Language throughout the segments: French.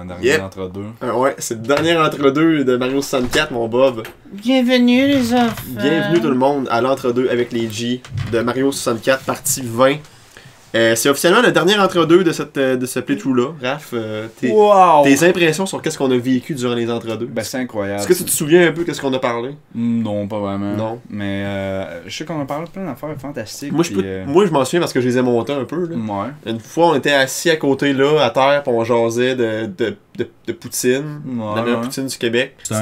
dernier entre-deux. Ouais, c'est le dernier entre-deux de Mario 64, mon Bob. Bienvenue les enfants. Bienvenue tout le monde à l'entre-deux avec les G de Mario 64, partie 20. C'est officiellement le dernier entre-deux de ce playthrough-là. Raph, tes impressions sur qu'est-ce qu'on a vécu durant les entre-deux? Ben, c'est incroyable. Est-ce que tu te souviens un peu de ce qu'on a parlé? Non, pas vraiment. Non. Mais je sais qu'on a parlé plein d'affaires fantastiques. Moi, je m'en souviens parce que je les ai montées un peu. Là. Ouais. Une fois, on était assis à côté, là, à terre, puis on jasait de poutine. Ouais, la meilleure poutine du Québec. C'est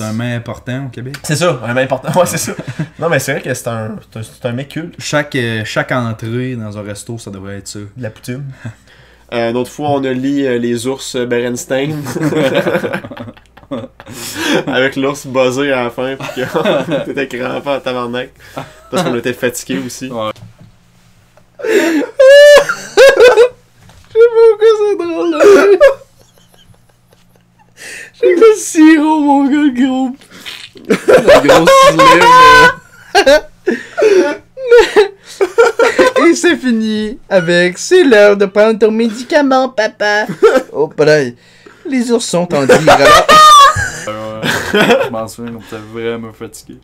un mets important au Québec. C'est ça, un mec important. Ouais, c'est ça. Non, mais c'est vrai que c'est un mec culte. Chaque entrée dans un resto, ça devrait être ça. De la poutine. Une autre fois, on a lu les ours Berenstein. Avec l'ours buzzé à la fin, pis qu'on était crampé en tabarnak. Parce qu'on était fatigué aussi. Ouais. Je sais pas pourquoi c'est drôle là. J'ai le sirop, mon gars, le gros. Le gros Et c'est fini avec c'est l'heure de prendre ton médicament, papa. Oh, pareil. Les ours sont en dire. Je m'en souviens qu'on était vraiment fatigué.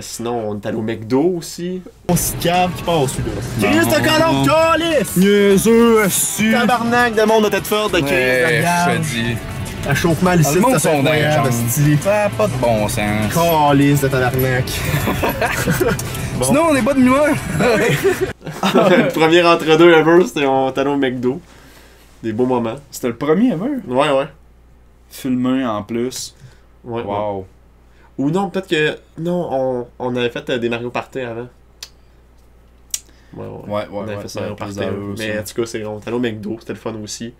Sinon, on est allé au McDo aussi. On se cave qui passe celui-là. Chris de colon de calice! Niaiseux, assis! Tabarnak de monde de tête forte, de Chris. Je te dis. Réchauffement ici, Le monde c'est sont incroyable, dingues, stylé. Ça a pas de bon sens. Calice de tabarnak. Bon. Sinon, on est pas de humeur. Le premier entre-deux ever, c'était on est allé au McDo. Des beaux moments. C'était le premier ever. Ouais. Filmé en plus. Ouais. Wow. Ou non, peut-être que. Non, on avait fait des Mario Party avant. Ouais, On avait fait ça Mario Party. d'allure, Mais ça. en tout cas, on est allé au McDo, c'était le fun aussi.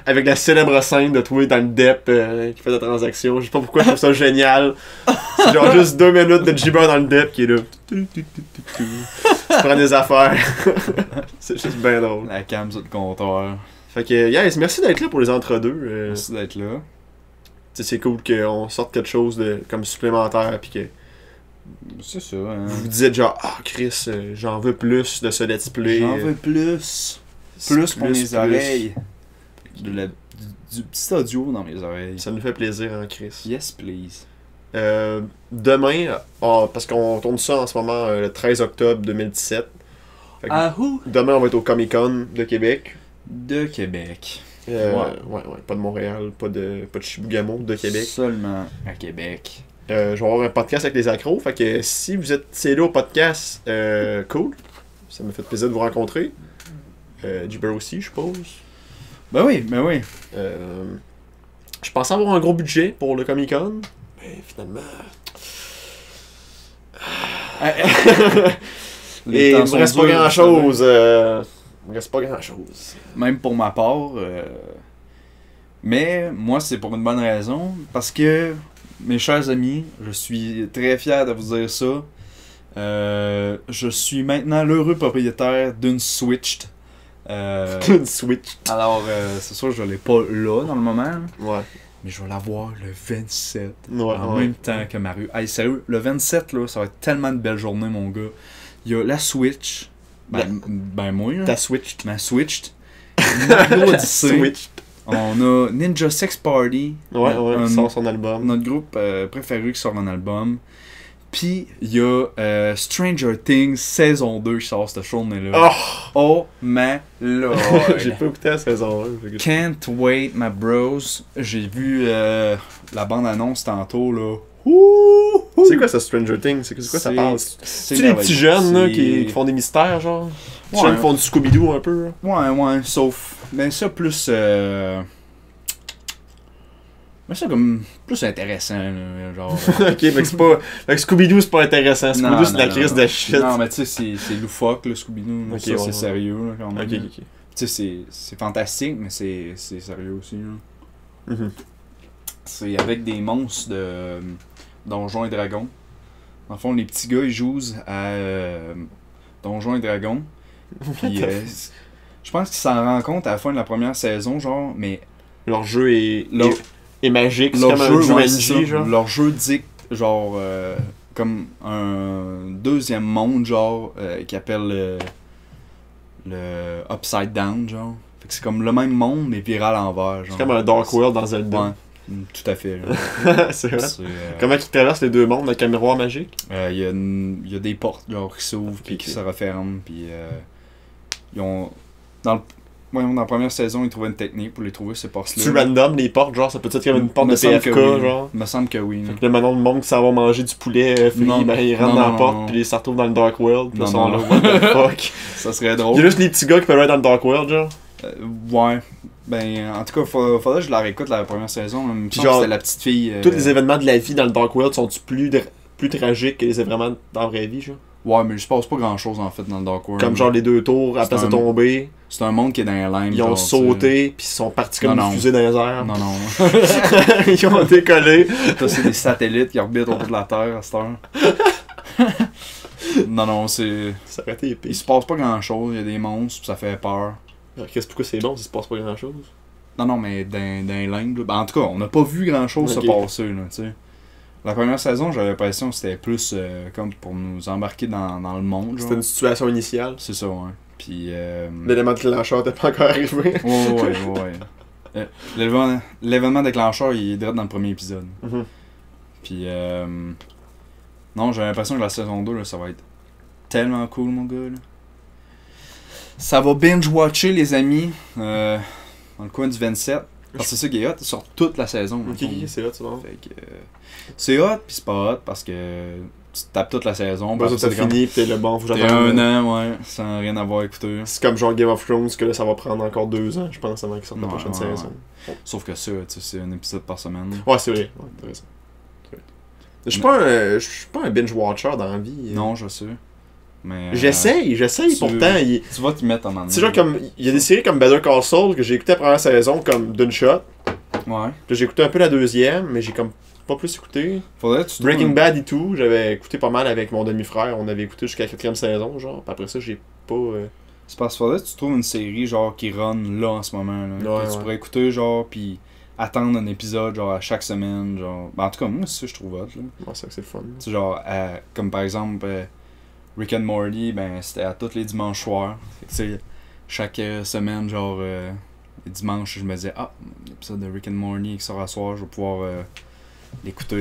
Avec la célèbre scène de toi dans le DEP qui fait la transaction. Je sais pas pourquoi je trouve ça génial. C'est genre juste 2 minutes de Jibber dans le DEP qui est là. Tu prends des affaires. C'est juste bien drôle. La cam sur le comptoir. Fait que, yes, merci d'être là pour les entre-deux. Merci d'être là. C'est cool qu'on sorte quelque chose de comme supplémentaire pis que C'est ça, hein. vous dites genre ah Chris j'en veux plus de ce let's play. J'en veux plus. Plus pour mes oreilles. Du petit audio dans mes oreilles. Ça nous fait plaisir hein Chris. Yes, please. Demain, parce qu'on tourne ça en ce moment le 13 octobre 2017. Fait que Ahou! demain on va être au Comic Con de Québec. De Québec. Ouais, pas de Montréal, pas de Chibougamau, de Québec. Seulement à Québec. Je vais avoir un podcast avec les accros, fait que si vous êtes là au podcast, cool. Ça me fait plaisir de vous rencontrer. Jibber aussi, je suppose. Ben oui. Je pensais avoir un gros budget pour le Comic Con, mais finalement. Et il me reste pas grand chose. Il me reste pas grand chose. Même pour ma part. Mais moi, c'est pour une bonne raison. Parce que, mes chers amis, je suis très fier de vous dire ça. Je suis maintenant l'heureux propriétaire d'une Switch. Une Switch. Alors, c'est sûr que je l'ai pas là dans le moment. Ouais. Mais je vais l'avoir le 27. Ouais, En même temps que Mario. Hey, sérieux, le 27, là, ça va être tellement de belles journées, mon gars. Il y a la Switch. Ben moi, là. Ta Switch. Ma Switch. Mario Odyssey. Switch. On a Ninja Sex Party. Ouais, qui sort son album. Notre groupe préféré qui sort un album. Puis, il y a Stranger Things saison 2 qui sort cette journée-là. Oh my lord. J'ai pas écouté la saison 1. Can't wait, my bros. J'ai vu la bande-annonce tantôt, là. C'est quoi ça, Stranger Things? C'est quoi ça parle? C'est les petits jeunes là, qui c'est- font des mystères, genre? Les Ouais. jeunes font du Scooby-Doo un peu. Là. Ouais, sauf. Mais ça, plus. Mais ça, comme. Plus intéressant, là, genre. Ok, fait que c'est pas. Fait que Scooby-Doo, c'est pas intéressant. Scooby-Doo, c'est de la crise de shit. Non, mais tu sais, c'est loufoque, le Scooby-Doo. Ok, Ça, ouais, c'est ouais. sérieux, là, quand même. Ok. Tu sais, c'est fantastique, mais c'est sérieux aussi, là. Mhm. C'est avec des monstres de Donjons et Dragons. En fond, les petits gars, ils jouent à Donjons et Dragons. Puis, je pense qu'ils s'en rendent compte à la fin de la première saison, genre, mais Leur jeu est magique. C'est leur comme jeu, un ouais, jeu c'est NG, ça. genre. Leur jeu dicte, genre, comme un deuxième monde, genre, qui appelle le Upside Down, genre. Fait que c'est comme le même monde, mais viré à l'envers. C'est comme un Dark World dans Ouais, Zelda. tout à fait. Là. C'est vrai. C'est, Comment ils traversent les deux mondes avec un miroir magique? il y a des portes genre, qui s'ouvrent puis qui se referment. Puis ils ont. Dans la première saison, ils trouvaient une technique pour les trouver, ces portes-là. Tu random les portes, genre ça peut être comme une porte Me de semble PFK, que oui. genre. Me semble que oui. là. Fait que là, maintenant, le monde qui s'en va manger du poulet frit, Non, ben, ils rentrent non, dans la non, porte, non. puis ils se retrouvent dans le Dark World, puis là, Non, ils sont non. là, what the fuck. Ça serait Il y drôle. a juste les petits gars qui peuvent être dans le Dark World, genre. Ouais. Ben, en tout cas, faudrait que je la réécoute la première saison. Là. Il me Puis semble que genre, c'était la petite fille. Tous les événements de la vie dans le Dark World sont-ils plus tragiques que les événements dans la vraie vie, genre? Ouais, mais il se passe pas grand chose en fait dans le Dark World. Comme genre les deux tours, après C'est c'est un- tombé, C'est un monde qui est dans les limes. ils ont genre, sauté, puis ils sont partis comme Non, des non. fusées dans les airs. Non, non. Ils ont décollé. Ça, c'est des satellites qui orbitent autour de la Terre à cette heure. Non, non, c'est. Ça aurait été Il épique. se passe pas grand chose, il y a des monstres, puis ça fait peur. Alors, qu'est-ce pourquoi c'est bon s'il se passe pas grand chose? Non, non, mais dans les limbes, là. Ben, en tout cas, on n'a pas vu grand chose Ok. se passer, là, tu sais. La première saison, j'avais l'impression que c'était plus comme pour nous embarquer dans le monde, C'était genre. une situation initiale. C'est ça, ouais. Puis. L'élément déclencheur n'était pas encore arrivé. Ouais. L'événement déclencheur, il est direct dans le premier épisode. Mhm. Puis, non, j'ai l'impression que la saison 2, là, ça va être tellement cool, mon gars. Là. Ça va binge-watcher, les amis, dans le coin du 27. Parce que c'est ça qui est hot, ils sortent toute la saison. dans le Ok, fond. c'est là, tu vois. Fait que, c'est hot, puis c'est pas hot, parce que tu tapes toute la saison. Bah, puis ça, après, t'as c'est fini, pis t'es le bon, faut que T'es j'attende. un an, ouais, sans rien avoir écouté. C'est comme genre Game of Thrones, que là, ça va prendre encore 2 ans, je pense, avant qu'ils sortent la Ouais, prochaine ouais, saison. Sauf que ça, tu sais, c'est un épisode par semaine. Ouais, c'est vrai. Ouais, t'as raison. Je suis pas un binge-watcher dans la vie. Non, je sais. Mais. J'essaye tu- pourtant. Tu vas t'y mettre en moment. C'est genre comme. Il y a des séries comme Better Call Saul que j'ai écouté la première saison comme d'une shot. Ouais. Puis j'ai écouté un peu la deuxième, mais j'ai comme pas plus écouté. Faudrait que tu Breaking trouves- Bad et tout, j'avais écouté pas mal avec mon demi-frère. On avait écouté jusqu'à la 4ème saison, genre. Puis après ça, j'ai pas. C'est parce qu'il faudrait que tu trouves une série genre qui run là en ce moment. Là, Ouais, que tu ouais. pourrais écouter genre puis attendre un épisode genre à chaque semaine. Genre. Ben, en tout cas, moi, c'est ça que je trouve hot. Là. Ouais, c'est vrai que c'est le fun. Tu sais, genre, comme par exemple Rick and Morty, ben c'était à tous les dimanches soirs. Fait que, tu sais, chaque semaine, genre, les dimanches, je me disais, ah, l'épisode de Rick and Morty qui sort à soir, je vais pouvoir l'écouter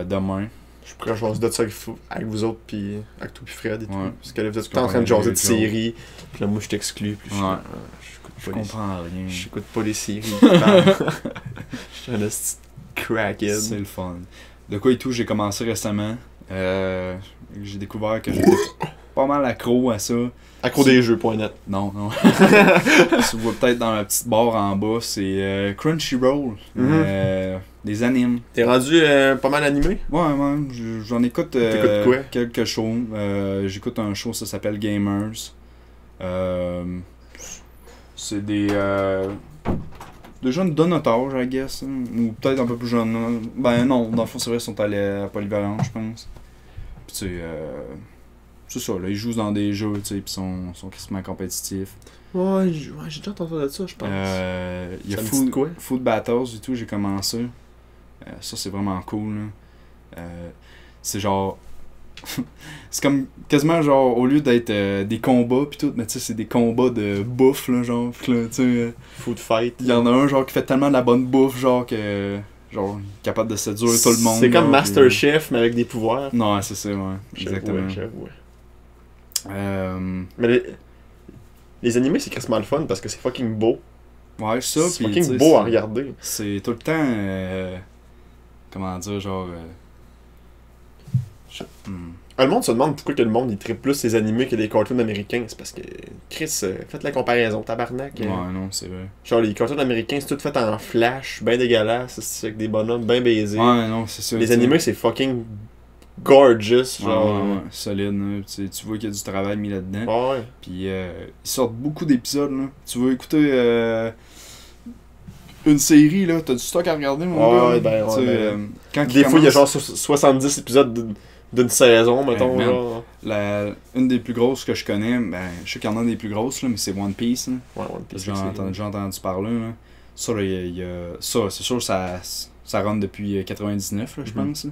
demain. Je pourrais jaser de ça avec vous autres, puis avec toi, puis Fred et tout. Ouais. Parce que là, vous êtes tout peux le temps en train de parler jaser de des jokes. séries. Puis là, moi, je t'exclus. Puis je Ouais. je Je comprends rien. j'écoute pas les séries. Je suis un petit crackhead. C'est le fun. De quoi et tout, j'ai commencé récemment. J'ai découvert que j'étais pas mal accro à ça. Accrodesjeux.net. Non, non. Tu vois peut-être dans la petite barre en bas, c'est Crunchyroll. Mhm. Des animes. T'es rendu pas mal animé? Ouais, j'en écoute T'écoutes quoi? quelques shows. J'écoute un show, ça s'appelle Gamers. C'est des jeunes de notre âge, I guess. Hein, ou peut-être un peu plus jeunes. Hein. Ben non, dans le fond, c'est vrai, ils sont allés à Polyvalent, je pense. Puis tu sais, c'est ça, là, ils jouent dans des jeux, tu sais, puis sont quasiment compétitifs. Ouais, j'ai déjà entendu de ça, je pense. Il y a Ça me dit de quoi? Food Battles et tout, j'ai commencé. Ça, c'est vraiment cool. Là. C'est genre. C'est comme quasiment genre, au lieu d'être des combats pis tout, mais tu sais, c'est des combats de bouffe, là, genre. Pis là, tu sais, Food Fight. il y en a un, genre, qui fait tellement de la bonne bouffe, genre, que. Genre, capable de séduire tout le monde. C'est comme là, Masterchef, mais avec des pouvoirs. pis- Non, c'est ça, ouais. Exactement. J'avoue. Euh, Mais les animés, c'est quasiment le fun parce que c'est fucking beau. ouais, ça, C'est pis. fucking tu sais, beau à c'est- regarder. C'est tout le temps. Comment dire, genre. Le monde se demande pourquoi que le monde il tripe plus les animés que les cartoons américains. C'est parce que, Chris, faites la comparaison, tabarnak. Ouais, non, c'est vrai. Genre, les cartoons américains, c'est tout fait en flash, ben dégueulasse, c'est avec des bonhommes ben baisés. Ouais, non, c'est ça. Les tu sais. animés, c'est fucking gorgeous, Ouais, genre. ouais, solide, là. Tu vois qu'il y a du travail mis là-dedans. Ouais. Puis ils sortent beaucoup d'épisodes, là. Tu veux écouter une série, là, t'as du stock à regarder, mon gars. Ouais, ben, Tu sais, ouais, ben. quand Des fois, il y a genre commence, 70 épisodes d'une saison, mettons, man. genre. une des plus grosses que je connais, ben, je sais qu'il y en a des plus grosses, là, mais c'est One Piece, là. Ouais, One Piece, J'ai c'est- déjà entendu parler, là. Ça, là, ça, c'est sûr, ça run depuis 99, là, je Mhm. pense, là.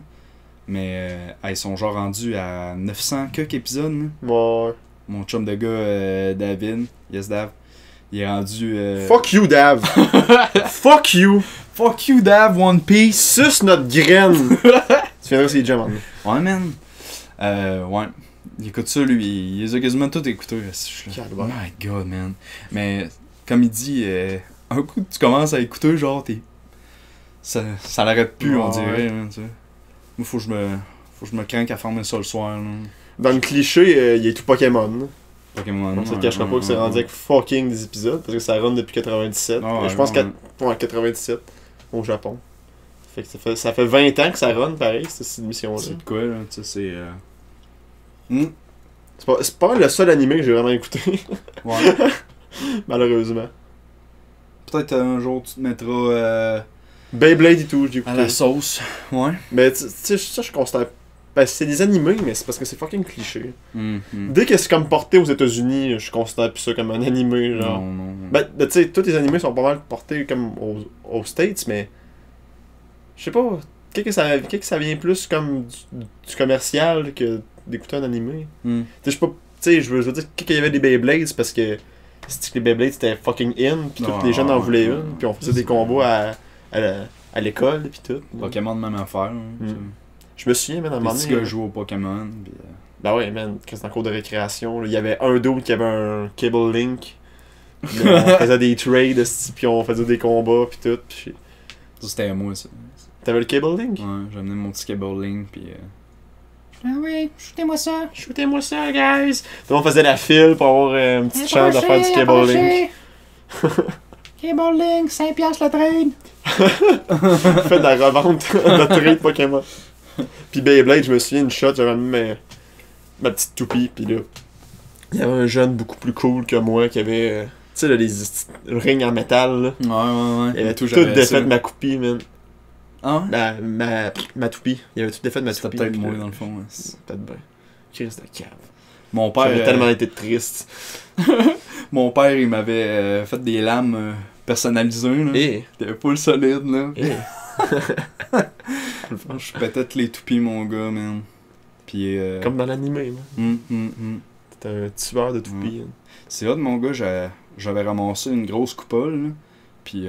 Mais ils sont genre rendus à 900 quelques épisodes, là. Ouais. Mon chum de gars, David, Yes Dav, Il est rendu. Fuck you, Dav. Fuck you. Fuck you, Dav, One Piece. Suce notre graine. Tu viendras aussi déjà, man. Ouais, man. Ouais. Il écoute ça, lui. Il les a quasiment tout écoutés. Je suis là, oh my god, man. Mais, comme il dit, un coup tu commences à écouter, genre, ça l'arrête plus, on dirait. Hein, tu sais. Moi, faut que je me craque à fermer ça le soir. Là. Dans le cliché, il est tout Pokémon. Pokémon. On se cachera pas que c'est rendu avec fucking des épisodes, parce que ça run depuis 97. Je pense qu'à 97, au Japon. Fait que ça fait 20 ans que ça run, pareil, cette émission-là. C'est de quoi, là? Tu sais, c'est... C'est pas le seul animé que j'ai vraiment écouté. Ouais. Malheureusement. Peut-être un jour, tu te mettras Beyblade et tout, j'ai à écouté. la sauce. Ouais. Mais tu sais, ça, je constate. Ben, c'est des animés, mais c'est parce que c'est fucking cliché. Mhm. Dès que c'est comme porté aux États-Unis, je considère plus ça comme un animé, genre. Non. Ben, tu sais, tous les animés sont pas mal portés comme aux States, mais. Je sais pas. Qu'est-ce que ça vient plus comme du commercial que d'écouter un animé? Mm. Tu sais, je sais pas. Tu sais, je veux dire, qu'il y avait des Beyblades, c'est parce que. C'est que les Beyblades c'était fucking in, pis tous les jeunes en voulaient une, pis on faisait des combats à l'école, pis tout. Pokémon, même affaire. Je me souviens, man, à un Les moment petits donné. gars jouent au Pokémon. Pis, Ben ouais, man, quand c'était en cours de récréation, là, il y avait un dude qui avait un Cable Link. Puis on faisait des trades, esti, puis on faisait des combats, puis tout. Puis... ça, c'était à moi, ça. T'avais le Cable Link? Ouais, j'ai amené mon petit cable link, pis... Ah oui, shootez-moi ça. Shootez-moi ça, guys! Tout le monde faisait la file pour avoir une petite chance de faire du Cable Link. Cable Link, 5$ le trade. Fait de la revente de trade Pokémon. Puis Beyblade, je me souviens, une shot, j'avais mis ma petite toupie, puis là, il y avait un jeune beaucoup plus cool que moi qui avait, tu sais, là, les rings en métal, là. Ouais. Il avait tout j'avais défait ça. de ma coupie, man. Ah ouais? Ma toupie. Il avait tout défait de ma C'était toupie. peut-être puis moi, là, dans le fond. Ouais. Peut-être bien. Chris de cave. Mon père... J'avais tellement été triste. Mon père, il m'avait fait des lames personnalisées, là. Et... C'était full solide, là. Et... Je pétais tous les toupies, mon gars, man. Puis... Comme dans l'animé, man. C'était un tueur de toupies. Hein. C'est vrai, mon gars, j'avais ramassé une grosse coupole, là. Puis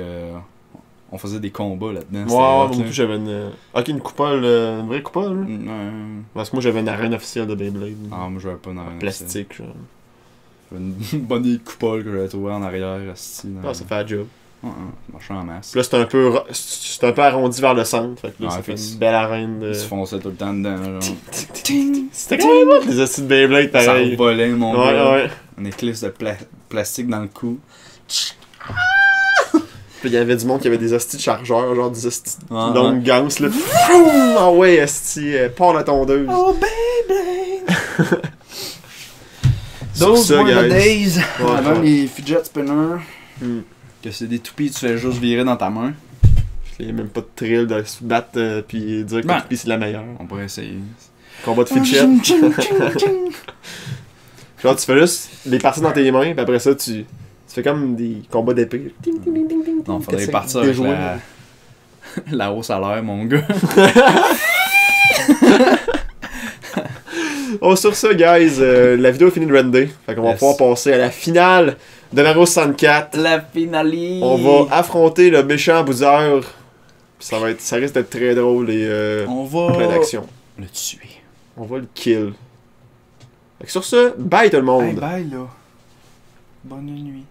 on faisait des combats là-dedans. Moi, c'était hot, non là. plus, j'avais une... Ok, une coupole, une vraie coupole, là. Ouais. Parce que moi, j'avais une arène officielle de Beyblade. Ah, moi, j'avais pas une En arène. plastique, genre. J'avais une bonne vieille coupole que j'avais trouvée en arrière, asti, dans... Ah, ça fait la job. Ça marchait en masse. Puis là, c'était un peu arrondi vers le centre. Fait que là, Ouais, ça fait fait une belle arène de... Ils se fonçaient tout le temps dedans, genre. C'était quand même bon, des acides de Beyblade, Ça pareil. volait, mon Ouais, gars. ouais. Une éclisse de plastique dans le cou. Puis il y avait du monde qui avait des hosties de chargeurs, genre des hosties de Ouais, longues ganses, là. Froum! Ah ouais, hostie, part la tondeuse. Oh, baby! Sur Those ça, were the guys. days. Ouais, Avant ouais. les fidget spinners. Hmm. Que c'est des toupies, tu fais juste virer dans ta main. Il y a même pas de thrill de se battre puis dire que Ben. la toupie c'est la meilleure. On pourrait essayer. Combat de fidget. Genre tu fais juste les parties dans tes mains, puis après ça tu fais comme des combats d'épée. Non, faudrait T'essaies partir de avec jouer. la hausse à l'air, mon gars. Oh, sur ça, guys, la vidéo est finie de render. Fait qu'on va Yes. pouvoir passer à la finale de Mario 64. La finale. On va affronter le méchant Bowser. Puis ça risque d'être très drôle et On va plein d'action. le tuer. On va le kill. Fait que sur ce, bye tout le monde. Hey, bye là. Bonne nuit.